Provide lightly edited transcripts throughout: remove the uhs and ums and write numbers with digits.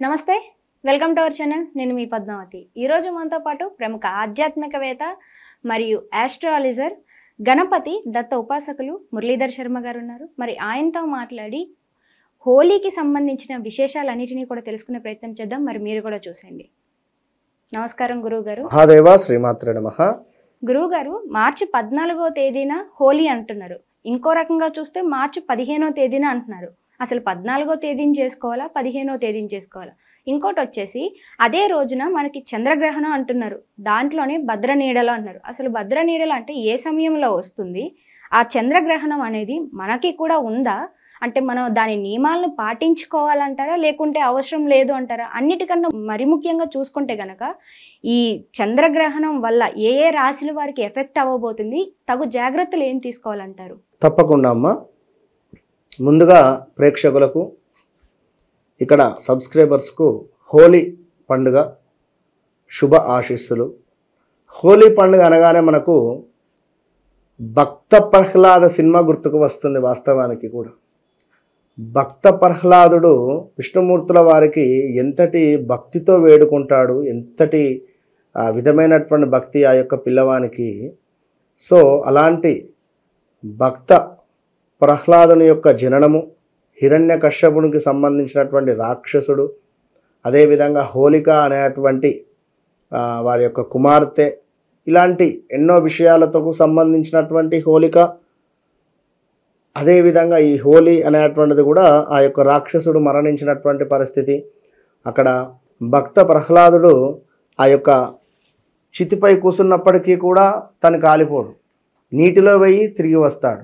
నమస్తే, welcome to our channel. నేను మీ పద్మావతి. ఈరోజు మనతో పాటు ప్రముఖ ఆధ్యాత్మికవేత్త మరియు ఆస్ట్రాలజర్ గణపతి దత్త ఉపాసకులు మురళీధర్ శర్మ గారు ఉన్నారు. మరి ఆయనతో మాట్లాడి హోలీకి సంబంధించిన విశేషాలన్నిటినీ కూడా తెలుసుకునే ప్రయత్నం చేద్దాం. మరి మీరు కూడా చూసేయండి. నమస్కారం గురువు గారు. మహాదేవ శ్రీమాత్రే నమః. గురువు గారు, మార్చి 14వ తేదీన హోలీ అంటున్నారు. ఇంకో రకంగా చూస్తే మార్చి 15వ తేదీన అంటున్నారు. అసలు 14వ తేదీని చేసుకోవాలా, 15వ తేదీని చేసుకోవాలా? ఇంకోటి వచ్చేసి అదే రోజున మనకి చంద్రగ్రహణం అంటున్నారు. దాంట్లోనే భద్రనీడలు అంటున్నారు. అసలు భద్రనీడలు అంటే ఏ సమయంలో వస్తుంది? ఆ చంద్రగ్రహణం అనేది మనకి కూడా ఉందా? అంటే మనం దాని నియమాలను పాటించుకోవాలంటారా, లేకుంటే అవసరం లేదు అంటారా? అన్నిటికన్నా మరి ముఖ్యంగా చూసుకుంటే గనక ఈ చంద్రగ్రహణం వల్ల ఏ ఏ రాశుల వారికి ఎఫెక్ట్ అవ్వబోతుంది, తగు జాగ్రత్తలు ఏం తీసుకోవాలంటారు? తప్పకుండా అమ్మా. ముందుగా ప్రేక్షకులకు, ఇక్కడ సబ్స్క్రైబర్స్కు హోలీ పండుగ శుభ ఆశీస్సులు. హోలీ పండుగ అనగానే మనకు భక్త ప్రహ్లాద సినిమా గుర్తుకు వస్తుంది. వాస్తవానికి కూడా భక్త ప్రహ్లాదుడు విష్ణుమూర్తుల వారికి ఎంతటి భక్తితో వేడుకుంటాడు, ఎంతటి విధమైనటువంటి భక్తి ఆ యొక్క పిల్లవానికి. సో అలాంటి భక్త ప్రహ్లాదుని యొక్క జననము, హిరణ్యకశ్యపునికి సంబంధించినటువంటి రాక్షసుడు, అదేవిధంగా హోలిక అనేటువంటి వారి యొక్క కుమార్తె, ఇలాంటి ఎన్నో విషయాలతో సంబంధించినటువంటి హోలిక. అదేవిధంగా ఈ హోలీ అనేటువంటిది కూడా ఆ యొక్క రాక్షసుడు మరణించినటువంటి పరిస్థితి. అక్కడ భక్త ప్రహ్లాదుడు ఆ యొక్క చితిపై కూసున్నప్పటికీ కూడా తను కాలిపోడు. నీటిలో పోయి తిరిగి వస్తాడు,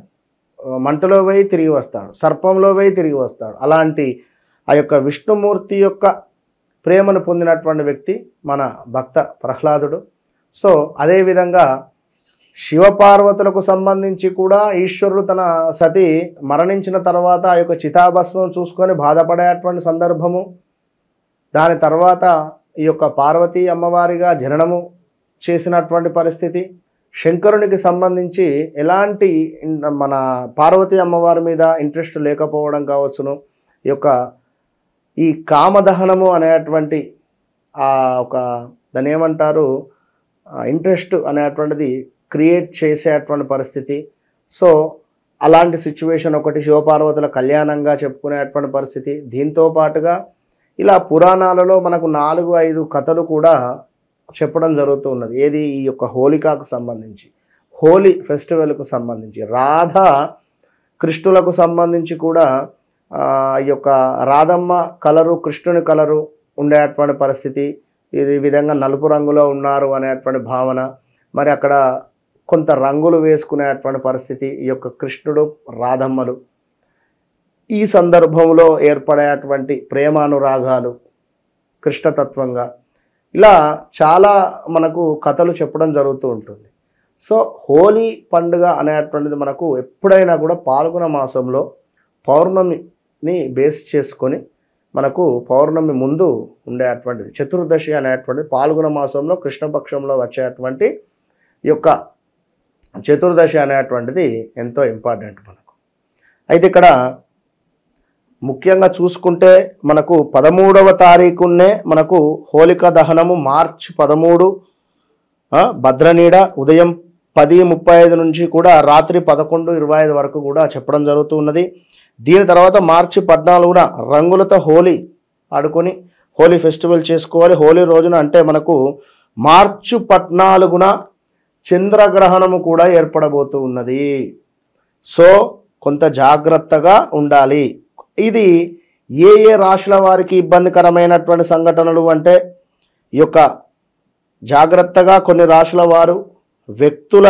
మంటలో పోయి తిరిగి వస్తాడు, సర్పంలో పోయి తిరిగి వస్తాడు. అలాంటి ఆ యొక్క విష్ణుమూర్తి యొక్క ప్రేమను పొందినటువంటి వ్యక్తి మన భక్త ప్రహ్లాదుడు. సో అదేవిధంగా శివపార్వతులకు సంబంధించి కూడా ఈశ్వరుడు తన సతి మరణించిన తర్వాత ఆ యొక్క చితాభస్మం చూసుకొని బాధపడేటువంటి సందర్భము. దాని తర్వాత ఈ యొక్క పార్వతీ అమ్మవారిగా జననము చేసినటువంటి పరిస్థితి. శంకరునికి సంబంధించి ఎలాంటి మన పార్వతీ అమ్మవారి మీద ఇంట్రెస్ట్ లేకపోవడం కావచ్చును. ఈ కామదహనము అనేటువంటి ఒక దాన్ని ఏమంటారు, ఇంట్రెస్ట్ అనేటువంటిది క్రియేట్ చేసేటువంటి పరిస్థితి. సో అలాంటి సిచ్యువేషన్ ఒకటి. శివపార్వతుల కళ్యాణంగా చెప్పుకునేటువంటి పరిస్థితి. దీంతో పాటుగా ఇలా పురాణాలలో మనకు 4-5 కథలు కూడా చెప్పడం జరుగుతూ ఉన్నది. ఏది? ఈ యొక్క హోలికాకు సంబంధించి, హోలీ ఫెస్టివల్కు సంబంధించి, రాధా కృష్ణులకు సంబంధించి కూడా ఈ యొక్క రాధమ్మ కలరు, కృష్ణుని కలరు ఉండేటువంటి పరిస్థితి. ఈ విధంగా నలుపు రంగులో ఉన్నారు అనేటువంటి భావన. మరి అక్కడ కొంత రంగులు వేసుకునేటువంటి పరిస్థితి. ఈ యొక్క కృష్ణుడు, రాధమ్మలు ఈ సందర్భంలో ఏర్పడేటువంటి ప్రేమానురాగాలు కృష్ణతత్వంగా, ఇలా చాలా మనకు కథలు చెప్పడం జరుగుతూ ఉంటుంది. సో హోలీ పండుగ అనేటువంటిది మనకు ఎప్పుడైనా కూడా పాల్గొన మాసంలో పౌర్ణమిని బేస్ చేసుకొని మనకు పౌర్ణమి ముందు ఉండేటువంటిది చతుర్దశి అనేటువంటిది. పాల్గొన మాసంలో కృష్ణపక్షంలో వచ్చేటువంటి ఈ యొక్క చతుర్దశి అనేటువంటిది ఎంతో ఇంపార్టెంట్ మనకు. అయితే ఇక్కడ ముఖ్యంగా చూసుకుంటే మనకు 13వ తారీఖునే మనకు హోలికా దహనము. మార్చి 13 భద్రనీడ ఉదయం 10:35 నుంచి కూడా రాత్రి 11:25 వరకు కూడా చెప్పడం జరుగుతూ ఉన్నది. దీని తర్వాత మార్చి 14న రంగులతో హోలీ ఆడుకొని హోలీ ఫెస్టివల్ చేసుకోవాలి. హోలీ రోజున అంటే మనకు మార్చి 14న చంద్రగ్రహణము కూడా ఏర్పడబోతూ ఉన్నది. సో కొంత జాగ్రత్తగా ఉండాలి. ఇది ఏ ఏ రాశుల వారికి ఇబ్బందికరమైనటువంటి సంఘటనలు అంటే, ఈ యొక్క జాగ్రత్తగా కొన్ని రాశుల వారు వ్యక్తుల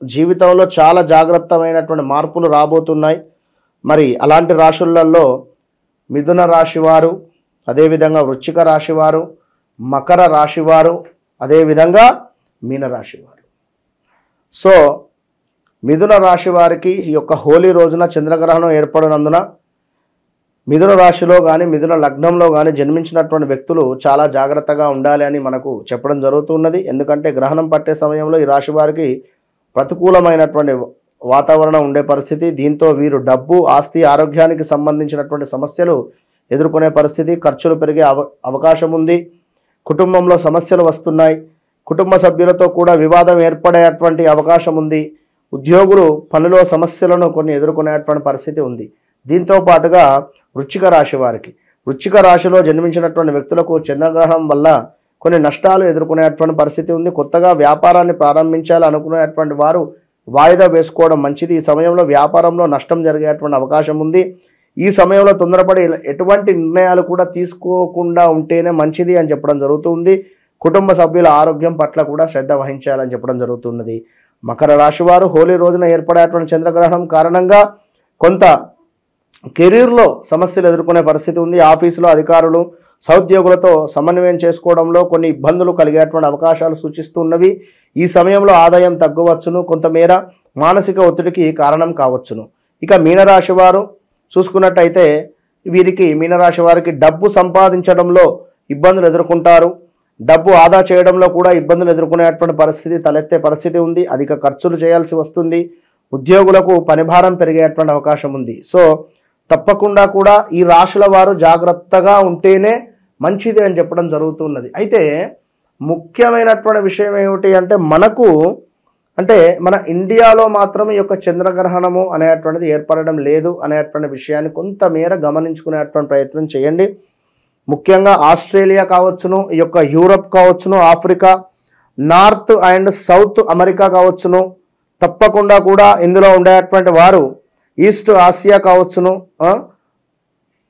జీవితంలో చాలా జాగ్రత్తమైనటువంటి మార్పులు రాబోతున్నాయి. మరి అలాంటి రాశులలో మిథున రాశివారు, అదేవిధంగా వృశ్చిక రాశివారు, మకర రాశివారు, అదేవిధంగా మీనరాశివారు. సో మిథున రాశి వారికి ఈ యొక్క హోలీ రోజున చంద్రగ్రహణం ఏర్పడినందున మిథున రాశిలో కానీ మిథున లగ్నంలో కానీ జన్మించినటువంటి వ్యక్తులు చాలా జాగ్రత్తగా ఉండాలి అని మనకు చెప్పడం జరుగుతున్నది. ఎందుకంటే గ్రహణం పట్టే సమయంలో ఈ రాశి వారికి ప్రతికూలమైనటువంటి వాతావరణం ఉండే పరిస్థితి. దీంతో వీరు డబ్బు, ఆస్తి, ఆరోగ్యానికి సంబంధించినటువంటి సమస్యలు ఎదుర్కొనే పరిస్థితి, ఖర్చులు పెరిగే అవకాశం ఉంది. కుటుంబంలో సమస్యలు వస్తున్నాయి. కుటుంబ సభ్యులతో కూడా వివాదం ఏర్పడేటువంటి అవకాశం ఉంది. ఉద్యోగులు పనిలో సమస్యలను కొన్ని ఎదుర్కొనేటువంటి పరిస్థితి ఉంది. దీంతో పాటుగా వృశ్చిక రాశి వారికి, వృశ్చిక రాశిలో జన్మించినటువంటి వ్యక్తులకు చంద్రగ్రహణం వల్ల కొన్ని నష్టాలు ఎదుర్కొనేటువంటి పరిస్థితి ఉంది. కొత్తగా వ్యాపారాన్ని ప్రారంభించాలి అనుకునేటువంటి వారు వాయిదా వేసుకోవడం మంచిది. ఈ సమయంలో వ్యాపారంలో నష్టం జరిగేటువంటి అవకాశం ఉంది. ఈ సమయంలో తొందరపడి ఎటువంటి నిర్ణయాలు కూడా తీసుకోకుండా ఉంటేనే మంచిది అని చెప్పడం జరుగుతుంది. కుటుంబ సభ్యుల ఆరోగ్యం పట్ల కూడా శ్రద్ధ వహించాలని చెప్పడం జరుగుతున్నది. మకర రాశి వారు హోలీ రోజున ఏర్పడేటువంటి చంద్రగ్రహణం కారణంగా కొంత కెరీర్లో సమస్యలు ఎదుర్కొనే పరిస్థితి ఉంది. ఆఫీసులో అధికారులు సహోద్యోగులతో సమన్వయం చేసుకోవడంలో కొన్ని ఇబ్బందులు కలిగేటువంటి అవకాశాలు సూచిస్తున్నవి. ఈ సమయంలో ఆదాయం తగ్గవచ్చును, కొంతమేర మానసిక ఒత్తిడికి కారణం కావచ్చును. ఇక మీనరాశి వారు చూసుకున్నట్టయితే వీరికి, మీనరాశి వారికి డబ్బు సంపాదించడంలో ఇబ్బందులు ఎదుర్కొంటారు. డబ్బు ఆదా చేయడంలో కూడా ఇబ్బందులు ఎదుర్కొనేటువంటి పరిస్థితి తలెత్తే పరిస్థితి ఉంది. అధిక ఖర్చులు చేయాల్సి వస్తుంది. ఉద్యోగులకు పనిభారం పెరిగేటువంటి అవకాశం ఉంది. సో తప్పకుండా కూడా ఈ రాశుల వారు జాగ్రత్తగా ఉంటేనే మంచిది అని చెప్పడం జరుగుతున్నది. అయితే ముఖ్యమైనటువంటి విషయం ఏమిటి అంటే మన ఇండియాలో మాత్రం ఈ యొక్క చంద్రగ్రహణము అనేటువంటిది ఏర్పడడం లేదు అనేటువంటి విషయాన్ని కొంతమేర గమనించుకునేటువంటి ప్రయత్నం చేయండి. ముఖ్యంగా ఆస్ట్రేలియా కావచ్చును, ఈ యొక్క యూరప్ కావచ్చును, Africa, north and south America కావచ్చును, తప్పకుండా కూడా ఇందులో ఉండేటువంటి వారు ఈస్ట్ ఆసియా కావచ్చును,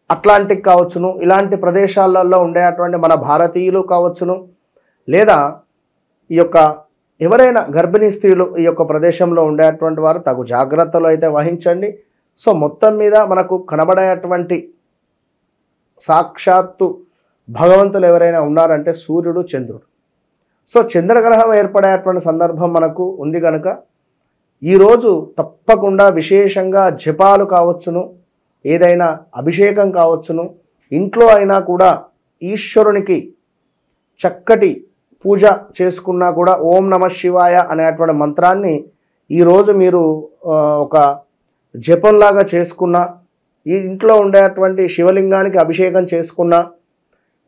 అట్లాంటిక్ కావచ్చును, ఇలాంటి ప్రదేశాలలో ఉండేటువంటి మన భారతీయులు కావచ్చును, లేదా ఈ యొక్క ఎవరైనా గర్భిణీ స్త్రీలు ఈ యొక్క ప్రదేశంలో ఉండేటువంటి వారు తగు జాగ్రత్తలు అయితే వహించండి. సో మొత్తం మీద మనకు కనబడేటువంటి సాక్షాత్తు భగవంతులు ఎవరైనా ఉన్నారంటే సూర్యుడు, చంద్రుడు. సో చంద్రగ్రహణం ఏర్పడేటువంటి సందర్భం మనకు ఉంది కనుక ఈరోజు తప్పకుండా విశేషంగా జపాలు కావచ్చును, ఏదైనా అభిషేకం కావచ్చును, ఇంట్లో అయినా కూడా ఈశ్వరునికి చక్కటి పూజ చేసుకున్నా కూడా ఓం నమ శివాయ అనేటువంటి మంత్రాన్ని ఈరోజు మీరు ఒక జపంలాగా చేసుకున్నా, ఈ ఇంట్లో ఉండేటువంటి శివలింగానికి అభిషేకం చేసుకున్నా,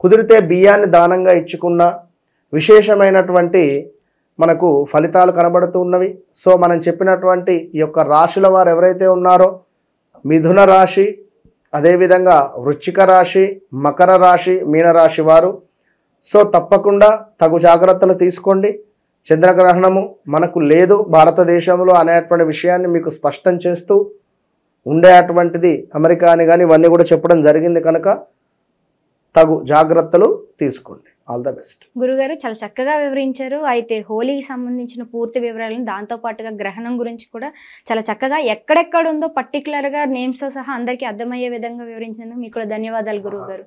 కుదిరితే బియ్యాన్ని దానంగా ఇచ్చుకున్నా విశేషమైనటువంటి మనకు ఫలితాలు కనబడుతూ ఉన్నవి. సో మనం చెప్పినటువంటి ఈ యొక్క రాశుల వారు ఎవరైతే ఉన్నారో మిథున రాశి, అదేవిధంగా వృశ్చిక రాశి, మకర రాశి, మీనరాశి వారు సో తప్పకుండా తగు జాగ్రత్తలు తీసుకోండి. చంద్రగ్రహణము మనకు లేదు భారతదేశంలో అనేటువంటి విషయాన్ని మీకు స్పష్టం చేస్తూ ఉండేటువంటిది అమెరికా అని కానీ ఇవన్నీ కూడా చెప్పడం జరిగింది కనుక తగు జాగ్రత్తలు తీసుకోండి. All the best. గురుగారు చాలా చక్కగా వివరించారు. అయితే హోలీకి సంబంధించిన పూర్తి వివరాలను, దాంతోపాటుగా గ్రహణం గురించి కూడా చాలా చక్కగా ఎక్కడెక్కడ ఉందో పర్టికులర్గా నేమ్స్తో సహా అందరికీ అర్థమయ్యే విధంగా వివరించినందుకు మీకు కూడా ధన్యవాదాలు గురువుగారు.